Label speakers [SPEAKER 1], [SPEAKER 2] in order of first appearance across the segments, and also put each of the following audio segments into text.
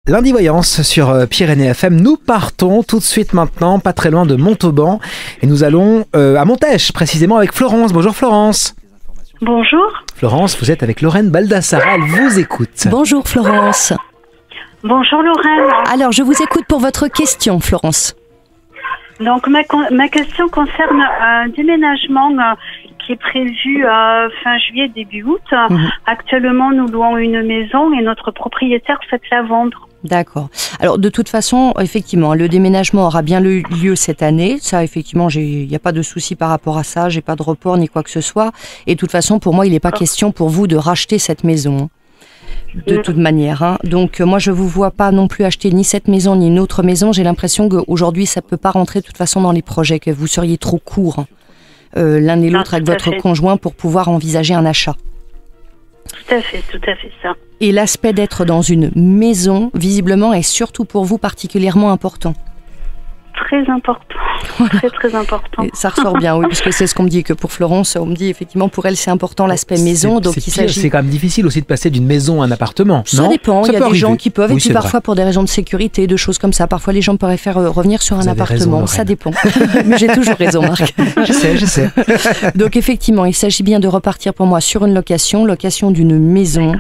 [SPEAKER 1] Lundi Voyance sur Pyrénées FM. Nous partons tout de suite maintenant, pas très loin de Montauban. Et nous allons à Montèche, précisément avec Florence. Bonjour Florence.
[SPEAKER 2] Bonjour.
[SPEAKER 1] Florence, vous êtes avec Lorraine Baldassara, elle vous écoute.
[SPEAKER 3] Bonjour Florence.
[SPEAKER 2] Bonjour Lorraine.
[SPEAKER 3] Alors, je vous écoute pour votre question, Florence.
[SPEAKER 2] Donc ma question concerne un déménagement qui est prévu fin juillet, début août. Actuellement, nous louons une maison et notre propriétaire souhaite la vendre.
[SPEAKER 3] D'accord. Alors, de toute façon, effectivement, le déménagement aura bien lieu cette année. Ça, effectivement, il n'y a pas de souci par rapport à ça. J'ai pas de report ni quoi que ce soit. Et de toute façon, pour moi, il n'est pas question pour vous de racheter cette maison. De toute manière. Hein. Donc, moi, je ne vous vois pas non plus acheter ni cette maison ni une autre maison. J'ai l'impression qu'aujourd'hui, ça ne peut pas rentrer de toute façon dans les projets, que vous seriez trop court l'un et l'autre avec votre conjoint pour pouvoir envisager un achat.
[SPEAKER 2] Tout à fait ça.
[SPEAKER 3] Et l'aspect d'être dans une maison, visiblement, est surtout pour vous particulièrement important.
[SPEAKER 2] Très important. Voilà. Très important.
[SPEAKER 3] Et ça ressort bien, oui, parce que c'est ce qu'on me dit, que pour Florence, on me dit effectivement pour elle c'est important l'aspect maison. Donc
[SPEAKER 1] c'est quand même difficile aussi de passer d'une maison à un appartement.
[SPEAKER 3] Ça dépend, il y a des gens qui peuvent, et puis parfois pour des raisons de sécurité, de choses comme ça, parfois les gens préfèrent revenir sur un appartement, raison, ça dépend. Mais j'ai toujours raison, Marc.
[SPEAKER 1] Je sais.
[SPEAKER 3] Donc effectivement, il s'agit bien de repartir pour moi sur une location d'une maison,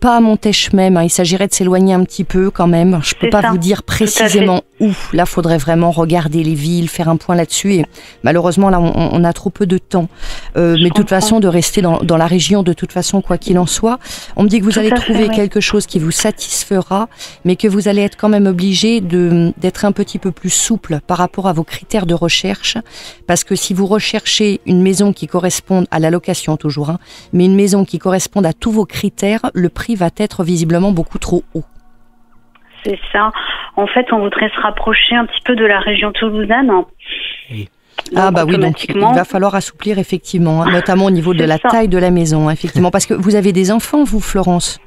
[SPEAKER 3] pas à Montèche même, hein, il s'agirait de s'éloigner un petit peu quand même. Je peux pas vous dire précisément où, là faudrait vraiment regarder les villes, faire un point là-dessus, et malheureusement là on a trop peu de temps, mais de toute façon de rester dans la région de toute façon quoi qu'il en soit. On me dit que vous allez trouver quelque chose qui vous satisfera, mais que vous allez être quand même obligé d'être un petit peu plus souple par rapport à vos critères de recherche, parce que si vous recherchez une maison qui corresponde à la location toujours, hein, mais une maison qui corresponde à tous vos critères, le prix va être visiblement beaucoup trop haut.
[SPEAKER 2] C'est ça. En fait, on voudrait se rapprocher un petit peu de la région toulousaine.
[SPEAKER 1] Oui.
[SPEAKER 3] Ah bah oui, donc il va falloir assouplir effectivement, hein, notamment au niveau de la taille de la maison, effectivement, parce que vous avez des enfants, vous, Florence?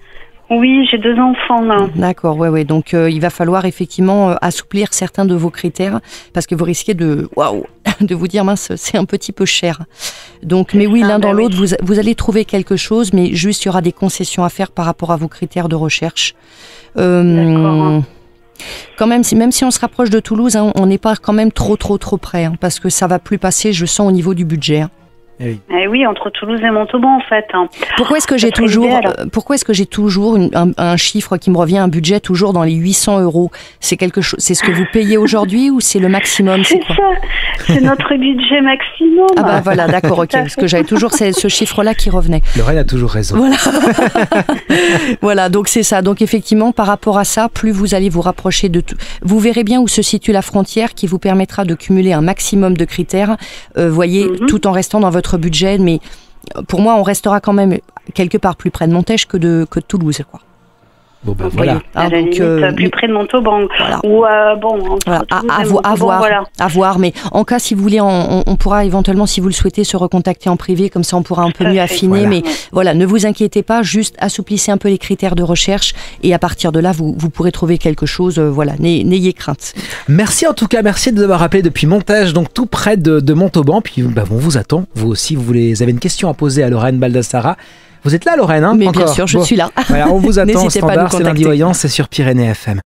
[SPEAKER 2] Oui, j'ai 2 enfants là.
[SPEAKER 3] D'accord, ouais. Donc il va falloir effectivement assouplir certains de vos critères, parce que vous risquez de vous dire mince, c'est un petit peu cher. Donc, mais oui, l'un dans l'autre, vous allez trouver quelque chose, mais juste il y aura des concessions à faire par rapport à vos critères de recherche. Quand même, même si on se rapproche de Toulouse, hein, on n'est pas quand même trop près, hein, parce que ça va plus passer, je sens, au niveau du budget. Hein.
[SPEAKER 2] Eh oui, entre Toulouse et Montauban, en fait.
[SPEAKER 3] Pourquoi est-ce que j'ai toujours un chiffre qui me revient, un budget toujours dans les 800 €? C'est quelque chose, c'est ce que vous payez aujourd'hui ou c'est le maximum?
[SPEAKER 2] C'est ça, c'est notre budget maximum.
[SPEAKER 3] Ah bah voilà, d'accord, ok, parce que j'avais toujours ce chiffre-là qui revenait.
[SPEAKER 1] Lorraine a toujours raison.
[SPEAKER 3] Voilà. Voilà, donc c'est ça. Donc effectivement, par rapport à ça, plus vous allez vous rapprocher de tout. Vous verrez bien où se situe la frontière qui vous permettra de cumuler un maximum de critères, voyez, tout en restant dans votre budget, mais pour moi on restera quand même quelque part plus près de Montèche que de Toulouse, quoi.
[SPEAKER 1] Bon ben voilà.
[SPEAKER 2] À la limite, plus près de Montauban.
[SPEAKER 1] Voilà.
[SPEAKER 2] Ou
[SPEAKER 3] à voir. Mais en cas, si vous voulez, on pourra éventuellement, si vous le souhaitez, se recontacter en privé, comme ça on pourra un peu mieux affiner. Voilà. Mais voilà, ne vous inquiétez pas, juste assouplissez un peu les critères de recherche et à partir de là, vous pourrez trouver quelque chose. Voilà, n'ayez crainte.
[SPEAKER 1] Merci en tout cas, merci de nous avoir appelé depuis Montèche, donc tout près de Montauban. Puis on vous attend. Vous aussi, vous avez une question à poser à Lorraine Baldassara. Vous êtes là, Lorraine, hein?
[SPEAKER 3] Mais bien sûr, je suis là.
[SPEAKER 1] Voilà, on vous attend au standard, c'est Lundi Voyance, c'est sur Pyrénées FM.